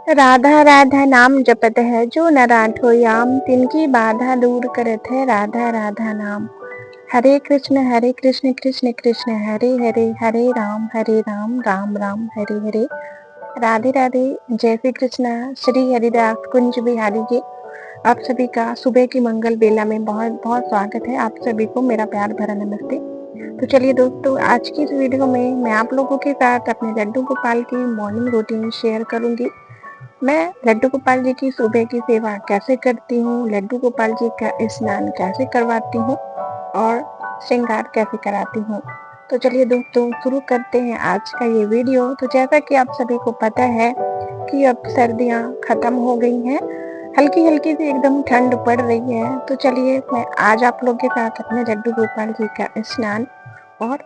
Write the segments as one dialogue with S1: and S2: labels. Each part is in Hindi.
S1: राधा राधा नाम जपत है जो न राठो याम, तिनकी बाधा दूर करत है राधा राधा नाम। हरे कृष्ण कृष्ण कृष्ण हरे हरे, हरे राम राम राम हरे हरे। राधे राधे, जय श्री कृष्णा। श्री हरिदास कुंज बिहारी जी, आप सभी का सुबह की मंगल बेला में बहुत बहुत स्वागत है। आप सभी को मेरा प्यार भरा नमस्ते। तो चलिए दोस्तों, आज की इस वीडियो में मैं आप लोगों के साथ अपने लड्डू गोपाल की मॉर्निंग रूटीन शेयर करूंगी। मैं लड्डू गोपाल जी की सुबह की सेवा कैसे करती हूँ, लड्डू गोपाल जी का स्नान कैसे करवाती हूँ और श्रृंगार कैसे कराती हूँ। तो चलिए दोस्तों, शुरू करते हैं आज का ये वीडियो। तो जैसा कि आप सभी को पता है कि अब सर्दियाँ खत्म हो गई हैं, हल्की हल्की सी एकदम ठंड पड़ रही है। तो चलिए मैं आज आप लोग के साथ अपने लड्डू गोपाल जी का स्नान और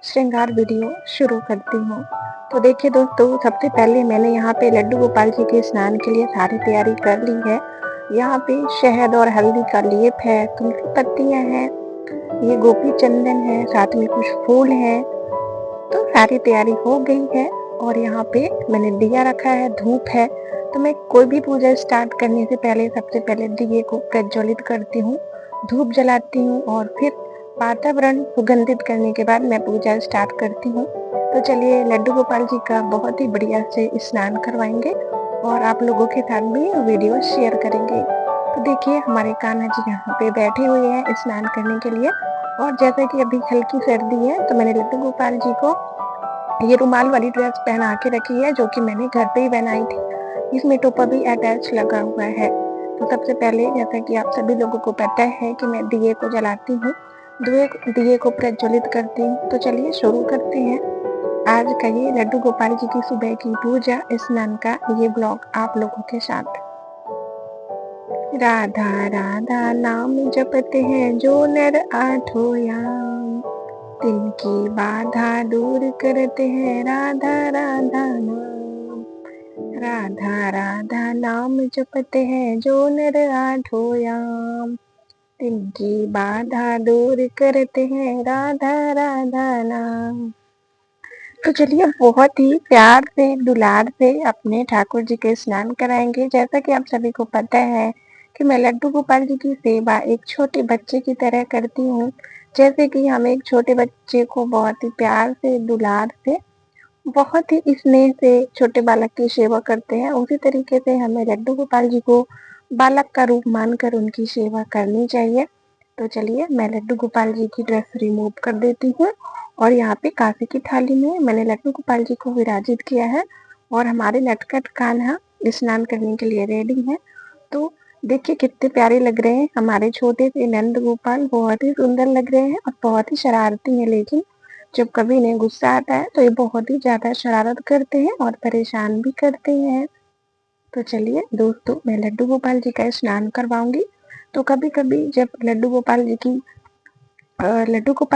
S1: श्रृंगार वीडियो शुरू करती हूँ। तो देखिए दोस्तों, सबसे पहले मैंने यहाँ पे लड्डू गोपाल जी के स्नान के लिए सारी तैयारी कर ली है। यहाँ पे शहद और हल्दी का लेप है, तुलसी पत्तियां हैं, ये गोपी चंदन है, साथ में कुछ फूल हैं। तो सारी तैयारी हो गई है और यहाँ पे मैंने दिया रखा है, धूप है। तो मैं कोई भी पूजा स्टार्ट करने से पहले सबसे पहले दिए को प्रज्वलित करती हूँ, धूप जलाती हूँ और फिर वातावरण सुगंधित करने के बाद मैं पूजा स्टार्ट करती हूँ। तो चलिए लड्डू गोपाल जी का बहुत ही बढ़िया से स्नान करवाएंगे और आप लोगों के साथ भी वीडियो शेयर करेंगे। तो देखिए हमारे कान्हा जी यहाँ पे बैठे हुए हैं स्नान करने के लिए। और जैसा कि अभी हल्की सर्दी है तो मैंने लड्डू गोपाल जी को ये रुमाल वाली ड्रेस पहना के रखी है, जो कि मैंने घर पे ही बनाई थी। इसमें टोपा भी अटैच लगा हुआ है। तो सबसे पहले, जैसा कि आप सभी लोगों को पता है कि मैं दिए को जलाती हूँ, दिए को प्रज्वलित करती हूँ। तो चलिए शुरू करते हैं आज का ये लड्डू गोपाल जी की सुबह की पूजा स्नान का ये ब्लॉग आप लोगों के साथ। राधा राधा नाम जपते हैं जो नर आठों याम, तिनकी बाधा दूर करते हैं राधा राधा नाम। राधा राधा नाम जपते हैं जो नर आठों याम, तिनकी बाधा दूर करते हैं राधा राधा नाम। तो चलिए बहुत ही प्यार से दुलार से अपने ठाकुर जी के स्नान कराएंगे। जैसा कि आप सभी को पता है कि मैं लड्डू गोपाल जी की सेवा एक छोटे बच्चे की तरह करती हूँ। जैसे कि हम एक छोटे बच्चे को बहुत ही प्यार से दुलार से बहुत ही स्नेह से छोटे बालक की सेवा करते हैं, उसी तरीके से हमें लड्डू गोपाल जी को बालक का रूप मानकर उनकी सेवा करनी चाहिए। तो चलिए मैं लड्डू गोपाल जी की ड्रेस रिमूव कर देती हूँ और यहाँ पे कांसे की थाली में मैंने लड्डू गोपाल जी को विराजित किया है और हमारे नटखट कान्हा स्नान करने के लिए रेडी है। तो देखिए कितने प्यारे लग रहे हैं हमारे छोटे से नंद गोपाल, बहुत ही सुंदर लग रहे हैं और बहुत ही शरारती हैं। लेकिन जब कभी इन्हें गुस्सा आता है तो ये बहुत ही ज्यादा शरारत करते हैं और परेशान भी करते हैं। तो चलिए दोस्तों, मैं लड्डू गोपाल जी का स्नान करवाऊंगी। तो कभी कभी जब लड्डू गोपाल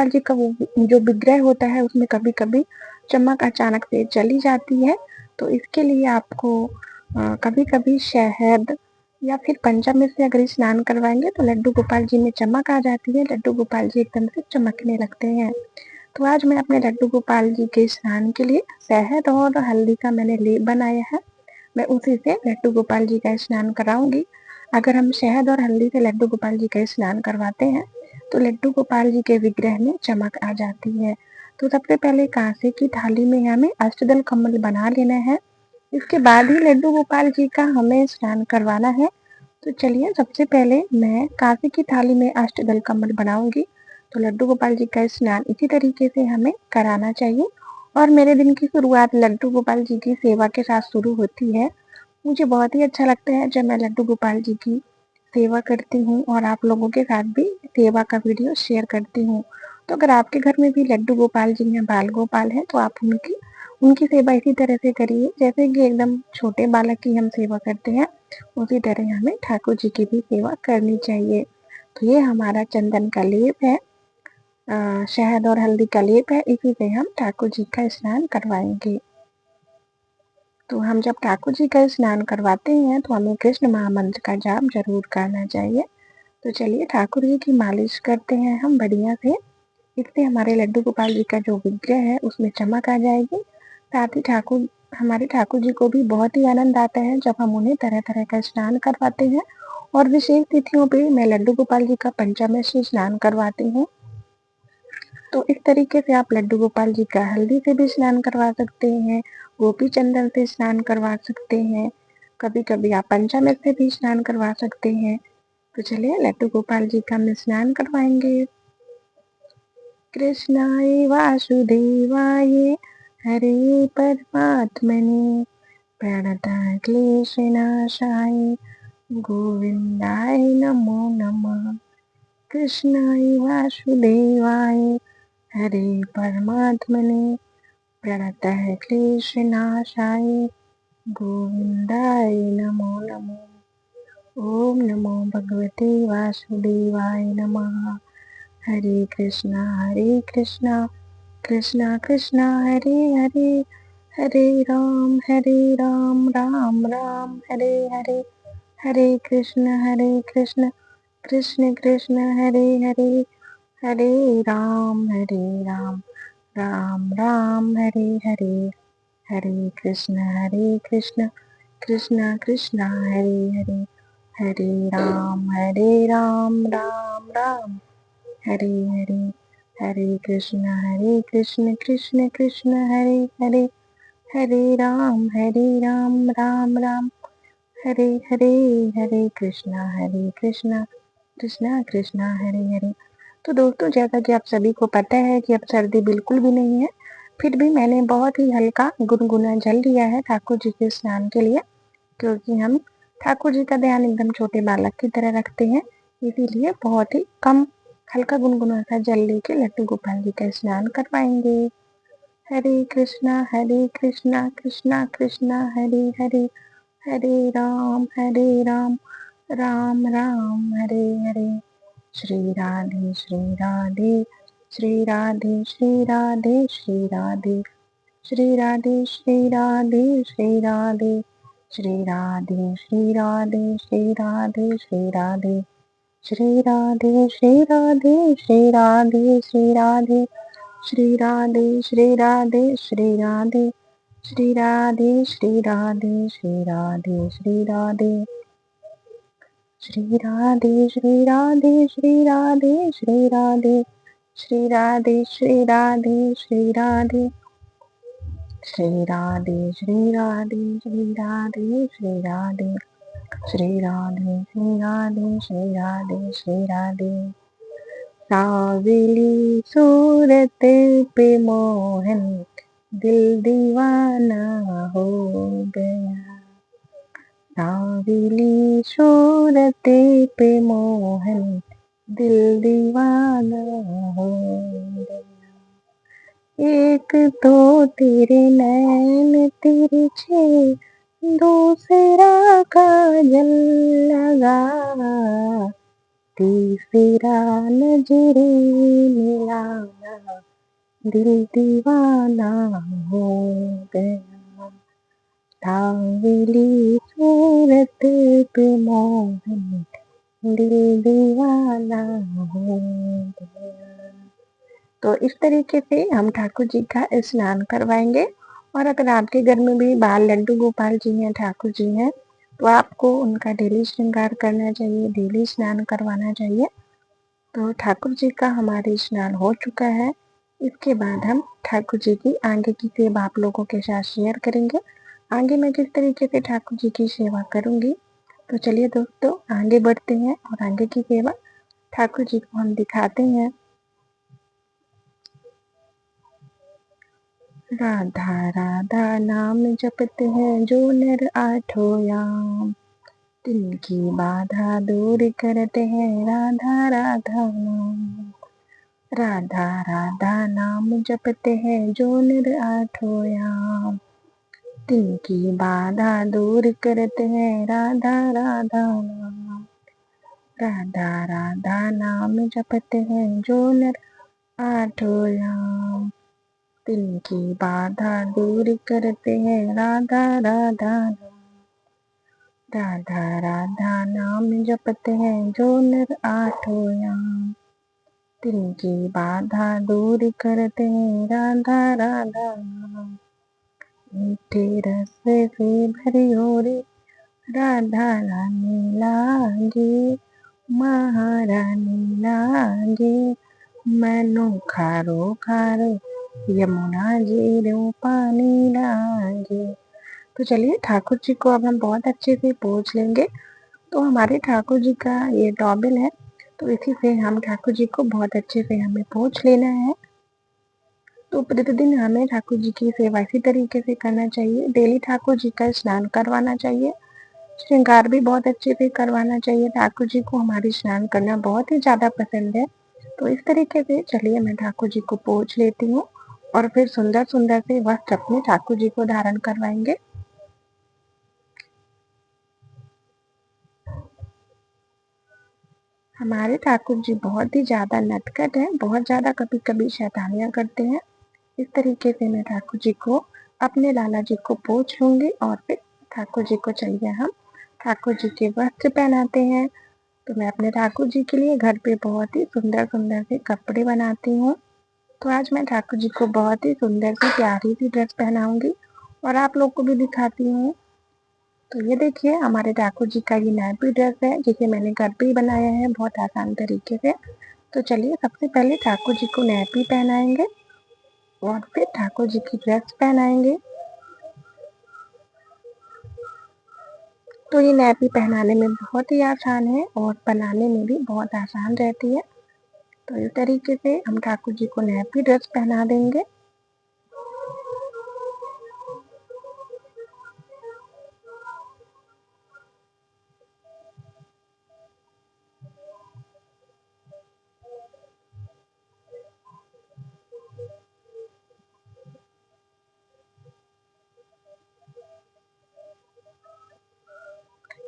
S1: जी का वो जो विग्रह होता है उसमें कभी कभी चमक अचानक से चली जाती है। तो इसके लिए आपको कभी कभी शहद या फिर पंचामृत से अगर स्नान करवाएंगे तो लड्डू गोपाल जी में चमक आ जाती है, लड्डू गोपाल जी एकदम से चमकने लगते हैं। तो आज मैं अपने लड्डू गोपाल जी के स्नान के लिए शहद और हल्दी का मैंने लेप बनाया है, मैं उसी से लड्डू गोपाल जी का स्नान कराऊंगी। अगर हम शहद और हल्दी से लड्डू गोपाल जी का स्नान करवाते हैं तो लड्डू गोपाल जी के विग्रह में चमक आ जाती है। तो सबसे पहले कांसे की थाली में हमें अष्टदल कमल बना लेना है, इसके बाद ही लड्डू गोपाल जी का हमें स्नान करवाना है। तो चलिए सबसे पहले मैं कांसे की थाली में अष्टदल कमल बनाऊंगी। तो लड्डू गोपाल जी का स्नान इसी तरीके से हमें कराना चाहिए और मेरे दिन की शुरुआत लड्डू गोपाल जी की सेवा के साथ शुरू होती है। मुझे बहुत ही अच्छा लगता है जब मैं लड्डू गोपाल जी की सेवा करती हूँ और आप लोगों के साथ भी सेवा का वीडियो शेयर करती हूँ। तो अगर आपके घर में भी लड्डू गोपाल जी या बाल गोपाल है तो आप उनकी उनकी सेवा इसी तरह से करिए जैसे कि एकदम छोटे बालक की हम सेवा करते हैं, उसी तरह हमें ठाकुर जी की भी सेवा करनी चाहिए। तो ये हमारा चंदन का लेप है, शहद और हल्दी का लेप है, इसी से हम ठाकुर जी का स्नान करवाएंगे। तो हम जब ठाकुर जी का स्नान करवाते हैं तो हमें कृष्ण महामंत्र का जाप जरूर करना चाहिए। तो चलिए ठाकुर जी की मालिश करते हैं हम बढ़िया से, इससे हमारे लड्डू गोपाल जी का जो विग्रह है उसमें चमक आ जाएगी। साथ ही ठाकुर हमारे ठाकुर जी को भी बहुत ही आनंद आता है जब हम उन्हें तरह तरह का स्नान करवाते हैं। और विशेष तिथियों पे मैं लड्डू गोपाल जी का पंचामृत स्नान करवाती हूँ। तो इस तरीके से आप लड्डू गोपाल जी का हल्दी से भी स्नान करवा सकते हैं, गोपी चंदन से स्नान करवा सकते हैं, कभी कभी आप पंचामृत से भी स्नान करवा सकते हैं। तो चलिए लड्डू गोपाल जी का हम स्नान करवाएंगे। कृष्णाय वासुदेवाय हरे परमात्मने प्रणतक्लेशनाशाय गोविन्दाय नमो नमः। कृष्णाय वासुदेवाय हरे परमात्मने प्रणतक्लेशनाशाय गोविन्दाय नमो नमः। ओम नमो भगवते वासुदेवाय नमः। हरे कृष्णा कृष्णा कृष्णा हरे हरे, हरे राम राम राम हरे हरे, हरे कृष्ण कृष्ण कृष्ण हरे हरे, हरे राम राम राम हरे हरे, हरे कृष्ण कृष्ण कृष्ण हरे हरे, हरे राम राम राम हरे हरे, हरे कृष्ण कृष्ण कृष्ण हरे हरे, हरे राम राम राम हरे हरे, हरे कृष्णा कृष्णा कृष्णा हरे हरे। तो दोस्तों, जैसा कि आप सभी को पता है कि अब सर्दी बिल्कुल भी नहीं है, फिर भी मैंने बहुत ही हल्का गुनगुना जल लिया है ठाकुर जी के स्नान के लिए, क्योंकि हम ठाकुर जी का ध्यान एकदम छोटे बालक की तरह रखते हैं। इसीलिए बहुत ही कम हल्का गुनगुना सा जल लेके लड्डू गोपाल जी का स्नान करवाएंगे। हरे कृष्णा कृष्णा कृष्णा हरे हरे, हरे राम राम राम हरे हरे। श्री राधे श्री राधे, श्री राधे श्री राधे, श्री राधे श्री राधे, श्री राधे श्री राधे, श्री राधे श्री राधे, श्री राधे श्री राधे, श्री राधे श्री राधे, श्री राधे श्री राधे, श्री राधे श्री राधे, श्री राधे श्री राधे, श्री राधे श्री राधे, श्री राधे श्री राधे, श्री राधे श्री राधे, श्री राधे श्री राधे, श्री राधे श्री राधे, श्री राधे श्री राधे, श्री राधे श्री राधे, श्री राधे श्री राधे, श्री राधे श्री राधे। सावली सूरत पे मोहन दिल दीवाना हो गया, सावली सूरत पे मोहन दिल दीवाना हो गया। एक तो तेरे नैन तिरछे, दूसरा काजल लगा, तीसरा नजरे मिलाना दिल दीवाना हो गया। सांवली सूरत पे मोहन दिल दीवाना हो गया। तो इस तरीके से हम ठाकुर जी का स्नान करवाएंगे। और अगर आपके घर में भी बाल लड्डू गोपाल जी हैं, ठाकुर जी हैं, तो आपको उनका डेली श्रृंगार करना चाहिए, डेली स्नान करवाना चाहिए। तो ठाकुर जी का हमारे स्नान हो चुका है। इसके बाद हम ठाकुर जी की आगे की सेवा आप लोगों के साथ शेयर करेंगे। आगे मैं किस तरीके से ठाकुर जी की सेवा करूंगी, तो चलिए दोस्तों आगे बढ़ते हैं और आगे की सेवा ठाकुर जी को हम दिखाते हैं। राधा राधा नाम जपते हैं जो नर आठों याम, तिनकी बाधा दूर करते हैं राधा राधा नाम। राधा राधा नाम जपते हैं जो नर आठों याम, तिनकी बाधा दूर करते हैं राधा राधा नाम। राधा राधा नाम जपते हैं जो नर आठों याम, तिनकी बाधा दूर करते हैं राधा राधा नाम। राधा राधा नाम जपते हैं जो नर आठों याम, तिनकी बाधा दूर करते हैं राधा राधा नाम। मीठे रस से भरियो रे राधा रानी लागे, महारानी लागे, मैनू खारो खारो यमुना जी रो पानी लागे। तो चलिए ठाकुर जी को अब हम बहुत अच्छे से पोंछ लेंगे। तो हमारे ठाकुर जी का ये टॉवल है, तो इसी से हम ठाकुर जी को बहुत अच्छे से हमें पोंछ लेना है। तो प्रतिदिन हमें ठाकुर जी की सेवा इसी तरीके से करना चाहिए। डेली ठाकुर जी का स्नान करवाना चाहिए, श्रृंगार भी बहुत अच्छे से करवाना चाहिए। ठाकुर जी को हमारी स्नान करना बहुत ही ज़्यादा पसंद है। तो इस तरीके से चलिए मैं ठाकुर जी को पोंछ लेती हूँ और फिर सुंदर सुंदर से वस्त्र अपने ठाकुर जी को धारण करवाएंगे। हमारे ठाकुर जी बहुत ही ज़्यादा नटखट हैं, बहुत ज़्यादा कभी कभी शैतानियाँ करते हैं। इस तरीके से मैं ठाकुर जी को अपने लाला जी को पोंछ लूंगी और फिर ठाकुर जी को चलिए हम ठाकुर जी के वस्त्र पहनाते हैं। तो मैं अपने ठाकुर जी के लिए घर पे बहुत ही सुंदर सुंदर से कपड़े बनाती हूँ। तो आज मैं ठाकुर जी को बहुत ही सुंदर सी प्यारी सी ड्रेस पहनाऊंगी और आप लोग को भी दिखाती हूँ। तो ये देखिए हमारे ठाकुर जी का ये नाइटी ड्रेस है, जिसे मैंने घर पे ही बनाया है बहुत आसान तरीके से। तो चलिए सबसे पहले ठाकुर जी को नाइटी पहनाएंगे और फिर ठाकुर जी की ड्रेस पहनाएंगे। तो ये नैपी पहनाने में बहुत ही आसान है और बनाने में भी बहुत आसान रहती है। तो इस तरीके से हम ठाकुर जी को नैपी ड्रेस पहना देंगे।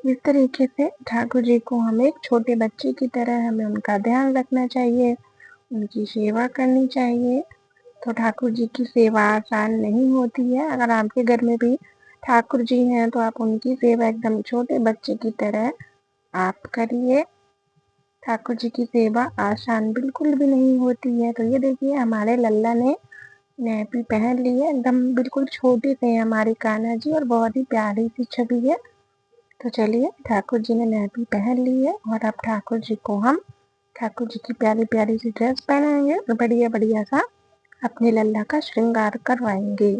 S1: इस तरीके से ठाकुर जी को हम एक छोटे बच्चे की तरह हमें उनका ध्यान रखना चाहिए, उनकी सेवा करनी चाहिए। तो ठाकुर जी की सेवा आसान नहीं होती है। अगर आपके घर में भी ठाकुर जी हैं तो आप उनकी सेवा एकदम छोटे बच्चे की तरह आप करिए। ठाकुर जी की सेवा आसान बिल्कुल भी नहीं होती है। तो ये देखिए हमारे लल्ला ने नैपी पहन ली है, एकदम बिल्कुल छोटे से हमारे कान्हा जी और बहुत ही प्यारी सी छवि है। तो चलिए ठाकुर जी ने नैपी पहन ली है और अब ठाकुर जी को हम ठाकुर जी की प्यारी प्यारी सी ड्रेस पहनाएंगे और बढ़िया बढ़िया सा अपने लल्ला का श्रृंगार करवाएंगे।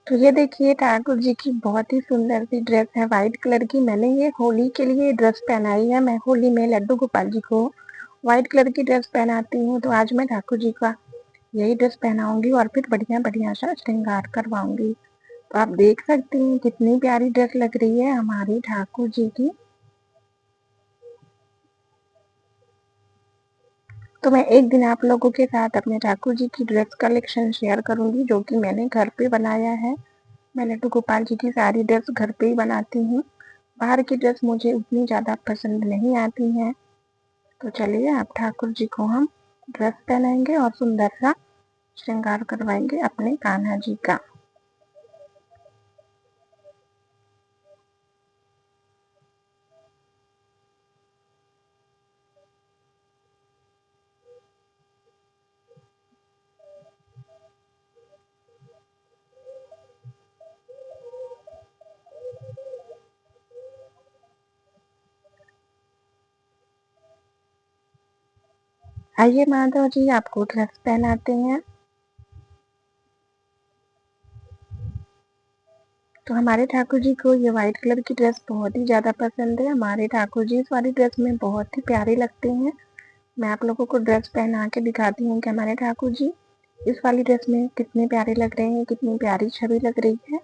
S1: तो ये देखिए ठाकुर जी की बहुत ही सुंदर सी ड्रेस है व्हाइट कलर की। मैंने ये होली के लिए ड्रेस पहनाई है। मैं होली में लड्डू गोपाल जी को व्हाइट कलर की ड्रेस पहनाती हूँ। तो आज मैं ठाकुर जी का यही ड्रेस पहनाऊंगी और फिर बढ़िया बढ़िया सा श्रृंगार करवाऊंगी। तो आप देख सकती हैं कितनी प्यारी ड्रेस लग रही है हमारी ठाकुर जी की। तो मैं एक दिन आप लोगों के साथ अपने ठाकुर जी की ड्रेस कलेक्शन शेयर करूंगी, जो कि मैंने घर पे बनाया है। मैं लड्डू गोपाल जी की सारी ड्रेस घर पे ही बनाती हूँ। बाहर की ड्रेस मुझे उतनी ज़्यादा पसंद नहीं आती हैं। तो चलिए अब ठाकुर जी को हम ड्रेस पहनाएंगे और सुंदर सा श्रृंगार करवाएंगे अपने कान्हा जी का। आइए माधव जी आपको ड्रेस पहनाते हैं। तो हमारे ठाकुर जी को ये व्हाइट कलर की ड्रेस बहुत ही ज़्यादा पसंद है। हमारे ठाकुर जी इस वाली ड्रेस में बहुत ही प्यारे लगते हैं। मैं आप लोगों को ड्रेस पहना के दिखाती हूँ कि हमारे ठाकुर जी इस वाली ड्रेस में कितने प्यारे लग रहे हैं, कितनी प्यारी छवि लग रही है।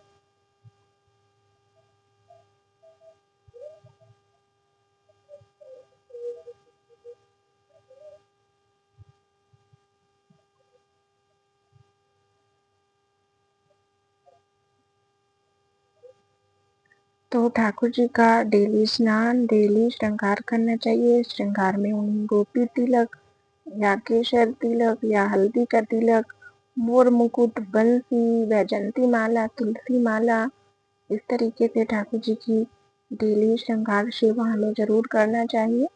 S1: तो ठाकुर जी का डेली स्नान, डेली श्रृंगार करना चाहिए। श्रृंगार में उन्हें गोपी तिलक या केसर तिलक या हल्दी का तिलक, मोर मुकुट, बंसी, वैजंती माला, तुलसी माला, इस तरीके से ठाकुर जी की डेली श्रृंगार सेवा हमें ज़रूर करना चाहिए।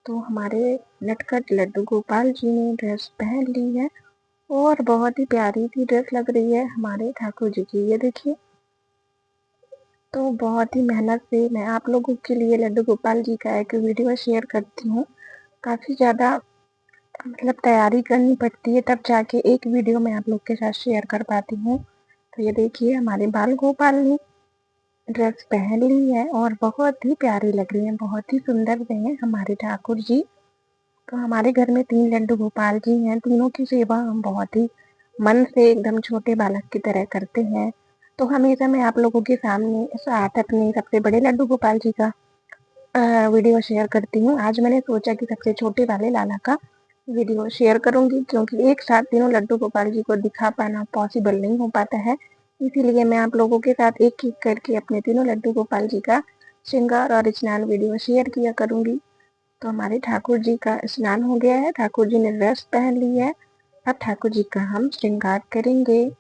S1: तो हमारे नटखट लड्डू गोपाल जी ने ड्रेस पहन ली है और बहुत ही प्यारी सी ड्रेस लग रही है हमारे ठाकुर जी की। ये देखिए, तो बहुत ही मेहनत से मैं आप लोगों के लिए लड्डू गोपाल जी का एक वीडियो शेयर करती हूँ। काफ़ी ज़्यादा मतलब तैयारी करनी पड़ती है, तब जाके एक वीडियो मैं आप लोग के साथ शेयर कर पाती हूँ। तो ये देखिए, हमारे बाल गोपाल ने ड्रेस पहन ली है और बहुत ही प्यारी लग रही है, बहुत ही सुंदर से हैं हमारे ठाकुर जी। तो हमारे घर में 3 लड्डू गोपाल जी हैं, तीनों की सेवा हम बहुत ही मन से एकदम छोटे बालक की तरह करते हैं। तो हमेशा मैं आप लोगों के सामने साथ अपने सबसे बड़े लड्डू गोपाल जी का वीडियो शेयर करती हूँ। आज मैंने सोचा कि सबसे छोटे वाले लाला का वीडियो शेयर करूंगी, क्योंकि एक साथ तीनों लड्डू गोपाल जी को दिखा पाना पॉसिबल नहीं हो पाता है। इसीलिए मैं आप लोगों के साथ एक एक करके अपने तीनों लड्डू गोपाल जी का श्रृंगार और स्नान वीडियो शेयर किया करूंगी। तो हमारे ठाकुर जी का स्नान हो गया है, ठाकुर जी ने ड्रेस पहन ली है। अब ठाकुर जी का हम श्रृंगार करेंगे।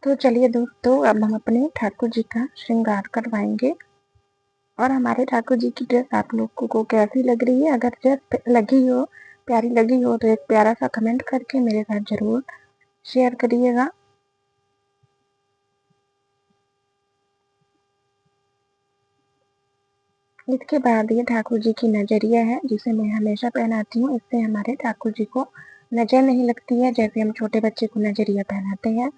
S1: तो चलिए दोस्तों, अब हम अपने ठाकुर जी का श्रृंगार करवाएंगे। और हमारे ठाकुर जी की ड्रेस आप लोगों को कैसी लग रही है? अगर ड्रेस लगी हो, प्यारी लगी हो, तो एक प्यारा सा कमेंट करके मेरे साथ जरूर शेयर करिएगा। इसके बाद ये ठाकुर जी की नजरिया है, जिसे मैं हमेशा पहनाती हूँ। इससे हमारे ठाकुर जी को नजर नहीं लगती है। जैसे हम छोटे बच्चे को नजरिया पहनाते हैं,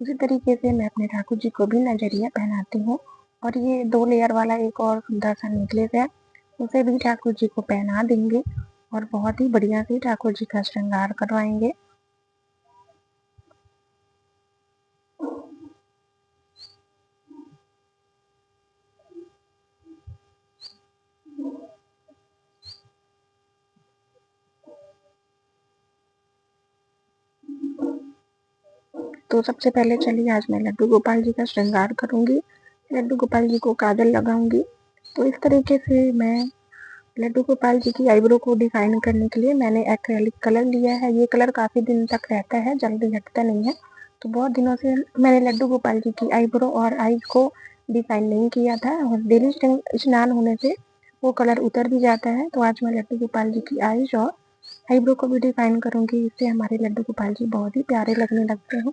S1: उसी तरीके से मैं अपने ठाकुर जी को भी नजरिया पहनाती हूँ। और ये 2 लेयर वाला एक और सुंदर सा नेकलेस है, उसे भी ठाकुर जी को पहना देंगे और बहुत ही बढ़िया से ठाकुर जी का श्रृंगार करवाएंगे। तो सबसे पहले चलिए, आज मैं लड्डू गोपाल जी का श्रृंगार करूंगी। लड्डू गोपाल जी को काजल लगाऊंगी। तो इस तरीके से मैं लड्डू गोपाल जी की आईब्रो को डिजाइन करने के लिए मैंने एक्रेलिक कलर लिया है। ये कलर काफी दिन तक रहता है, जल्दी हटता नहीं है। तो बहुत दिनों से मैंने लड्डू गोपाल जी की आईब्रो और आईज को डिजाइन नहीं किया था, और डेली स्नान होने से वो कलर उतर भी जाता है। तो आज मैं लड्डू गोपाल जी की आईज और आईब्रो को भी डिजाइन करूंगी। इससे हमारे लड्डू गोपाल जी बहुत ही प्यारे लगने लगते हैं।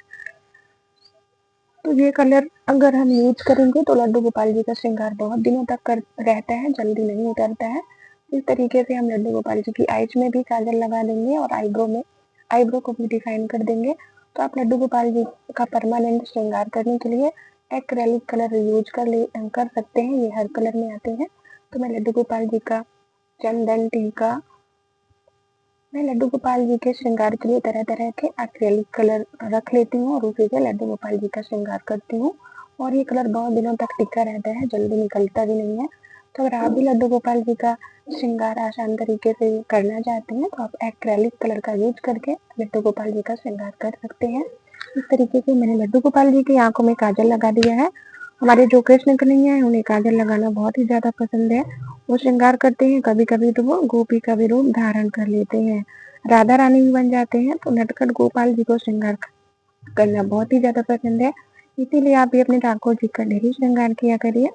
S1: तो ये कलर अगर हम यूज करेंगे तो लड्डू गोपाल जी का श्रृंगार बहुत दिनों तक रहता है, जल्दी नहीं उतरता है। इस तरीके से हम लड्डू गोपाल जी की आईज में भी काजल लगा देंगे और आईब्रो को भी डिफाइन कर देंगे। तो आप लड्डू गोपाल जी का परमानेंट श्रृंगार करने के लिए एक्रेलिक कलर यूज कर सकते हैं। ये हर कलर में आते हैं। तो मैं लड्डू गोपाल जी का चंदन टीका, मैं लड्डू गोपाल जी के श्रृंगार के लिए तरह तरह के एक्रेलिक कलर रख लेती हूँ और उसी से लड्डू गोपाल जी का श्रृंगार करती हूँ। और ये कलर बहुत दिनों तक टिका रहता है, जल्दी निकलता भी नहीं है। तो अगर आप भी लड्डू गोपाल जी का श्रृंगार आसान तरीके से करना चाहते हैं, तो आप एक्रेलिक कलर का यूज करके लड्डू गोपाल जी का श्रृंगार कर सकते हैं। इस तरीके से मैंने लड्डू गोपाल जी की आंखों में काजल लगा दिया है। हमारे जो कृष्ण कन्हैया है, उन्हें काजल लगाना बहुत ही ज्यादा पसंद है। वो श्रृंगार करते हैं, कभी कभी तो वो गोपी का भी रूप धारण कर लेते हैं, राधा रानी भी बन जाते हैं। तो नटखट गोपाल जी को श्रृंगार करना बहुत ही ज्यादा पसंद है। इसीलिए आप भी अपने ठाकुर जी का डेली श्रृंगार किया करिए।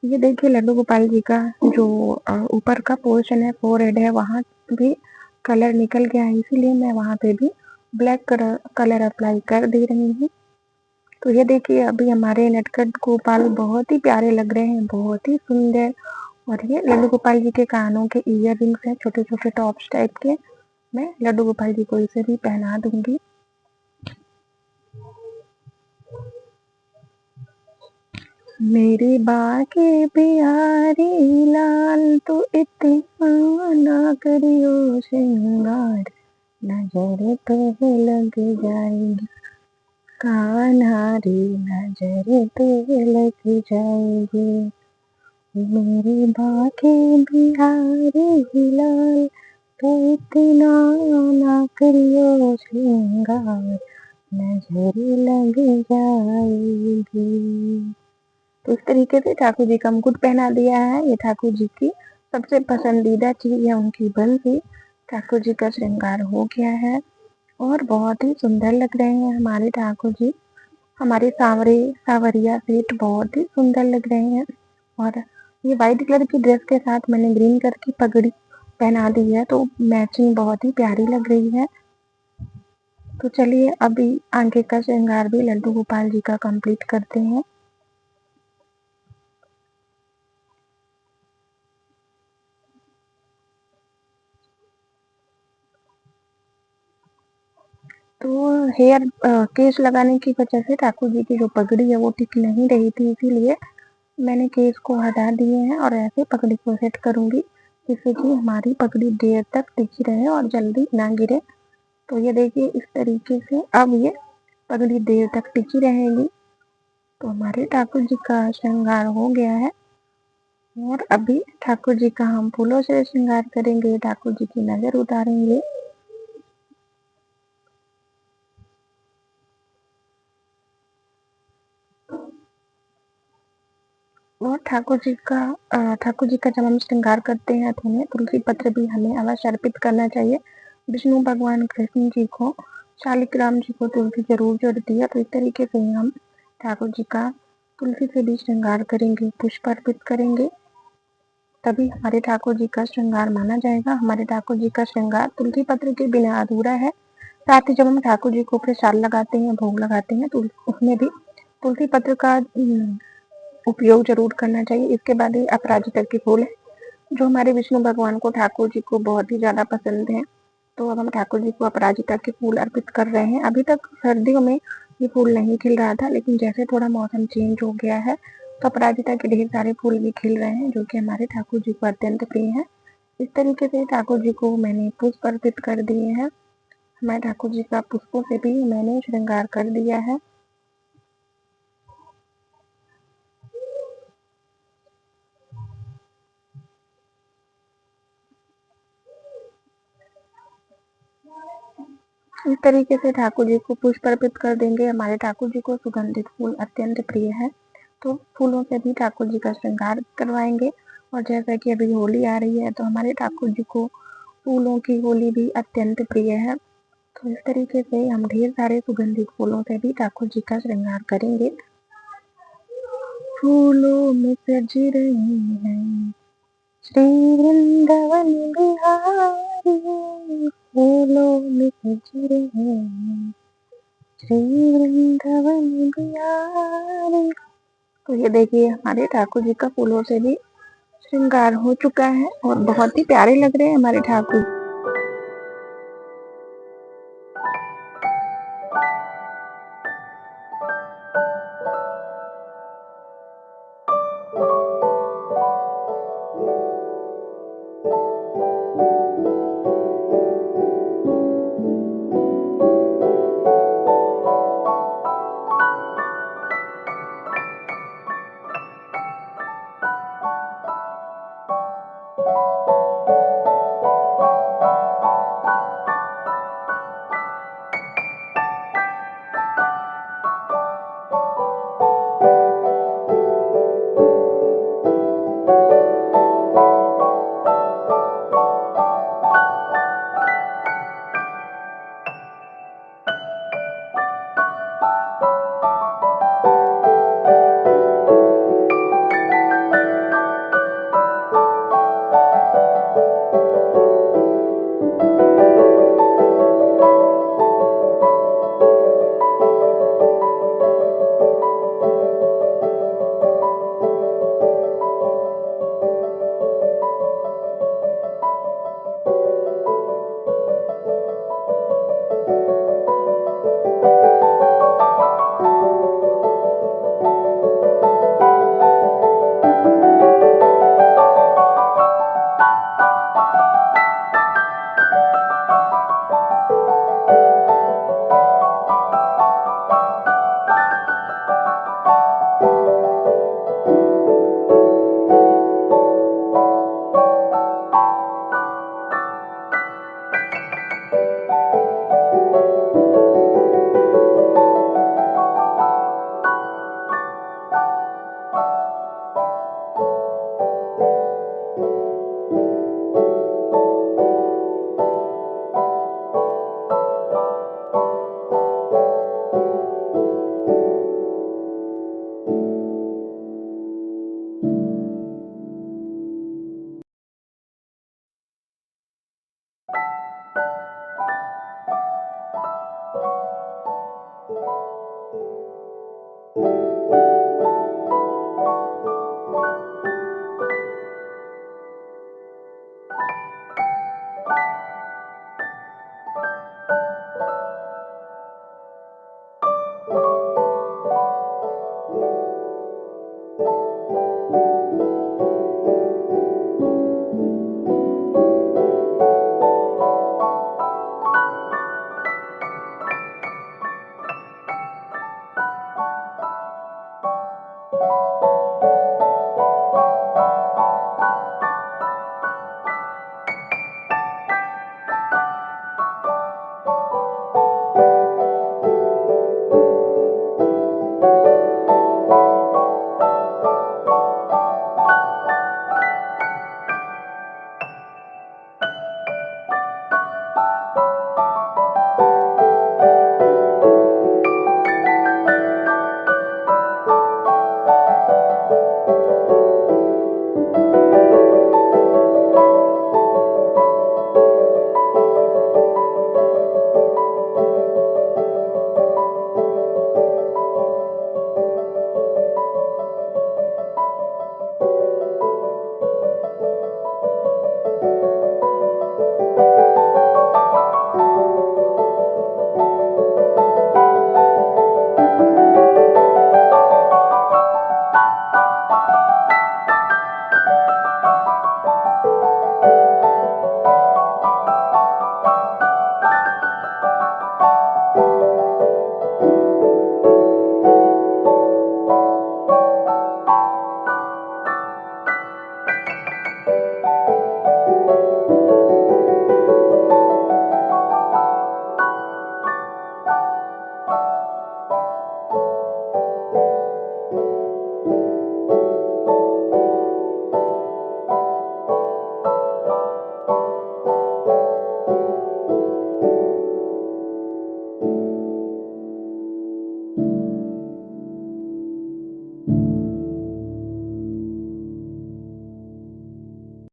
S1: ये देखिए, लड्डू गोपाल जी का जो ऊपर का पोर्शन है, फोरहेड है, वहां भी कलर निकल गया है। इसीलिए मैं वहां पे भी ब्लैक कलर अप्लाई कर दे रही हूँ। तो ये देखिए, अभी हमारे नटखट गोपाल बहुत ही प्यारे लग रहे हैं, बहुत ही सुंदर। और ये लड्डू गोपाल जी के कानों के इयर रिंग्स हैं, छोटे छोटे टॉप्स टाइप के। मैं लड्डू गोपाल जी को इसे भी पहना दूंगी। मेरे बाके बिहारी लाल, तो इतना ना करियो श्रृंगार, नजर तो लग जाएगी कान्हा रे, नजर तो लग जाएगी। मेरे बाके बिहारी लाल, तो इतना ना करियो श्रृंगार, नजर लग जाएगी। तो इस तरीके से ठाकुर जी का मुकुट पहना दिया है। ये ठाकुर जी की सबसे पसंदीदा चीज है, उनकी बल्कि ठाकुर जी का श्रृंगार हो गया है और बहुत ही सुंदर लग रहे हैं हमारे ठाकुर जी। हमारे सांवरे सावरिया सेठ बहुत ही सुंदर लग रहे हैं। और ये व्हाइट कलर की ड्रेस के साथ मैंने ग्रीन कलर की पगड़ी पहना दी है, तो मैचिंग बहुत ही प्यारी लग रही है। तो चलिए अभी आगे का श्रृंगार भी लड्डू गोपाल जी का कंप्लीट करते हैं। तो हेयर केस लगाने की वजह से ठाकुर जी की जो पगड़ी है वो टिक नहीं रही थी, इसीलिए मैंने केस को हटा दिए हैं और ऐसे पगड़ी को सेट करूंगी जिससे कि हमारी पगड़ी देर तक टिकी रहे और जल्दी ना गिरे। तो ये देखिए इस तरीके से अब ये पगड़ी देर तक टिकी रहेगी। तो हमारे ठाकुर जी का श्रृंगार हो गया है और अभी ठाकुर जी का हम फूलों से श्रृंगार करेंगे, ठाकुर जी की नजर उतारेंगे। और ठाकुर जी का जब हम श्रृंगार करते हैं तो हमें तुलसी पत्र भी हमें अवश्य अर्पित करना चाहिए। विष्णु भगवान कृष्ण जी को शालिग्राम जी को तुलसी जरूर चढ़ती है। तो इस तरीके से हम ठाकुर जी का तुलसी से भी श्रृंगार करेंगे, पुष्प अर्पित करेंगे, तभी हमारे ठाकुर जी का श्रृंगार माना जाएगा। हमारे ठाकुर जी का श्रृंगार तुलसी पत्र के बिना अधूरा है। साथ ही जब हम ठाकुर जी को प्रसाद लगाते हैं, भोग लगाते हैं, तो उसमें भी तुलसी पत्र का उपयोग जरूर करना चाहिए। इसके बाद ही अपराजिता के फूल है जो हमारे विष्णु भगवान को ठाकुर जी को बहुत ही ज्यादा पसंद है। तो अब हम ठाकुर जी को अपराजिता के फूल अर्पित कर रहे हैं। अभी तक सर्दियों में ये फूल नहीं खिल रहा था, लेकिन जैसे थोड़ा मौसम चेंज हो गया है तो अपराजिता के ढेर सारे फूल भी खिल रहे हैं जो कि हमारे ठाकुर जी को अत्यंत प्रिय है। इस तरीके से ठाकुर जी को मैंने पुष्प अर्पित कर दिए हैं। हमारे ठाकुर जी का पुष्पों से भी मैंने श्रृंगार कर दिया है। इस तरीके से ठाकुर जी को पुष्प अर्पित कर देंगे। हमारे ठाकुर जी को सुगंधित फूल अत्यंत प्रिय है, तो फूलों से भी ठाकुर जी का श्रृंगार करवाएंगे। और जैसा कि अभी होली आ रही है तो हमारे ठाकुर जी को फूलों की होली भी अत्यंत प्रिय है। तो इस तरीके से हम ढेर सारे सुगंधित फूलों से भी ठाकुर जी का श्रृंगार करेंगे। फूलों में सज रही है श्री वृंदावन बिहारी, फूलों में सज रहे हैं श्री वृंदावन बिहारी। तो ये देखिए हमारे ठाकुर जी का फूलों से भी श्रृंगार हो चुका है और बहुत ही प्यारे लग रहे हैं हमारे ठाकुर।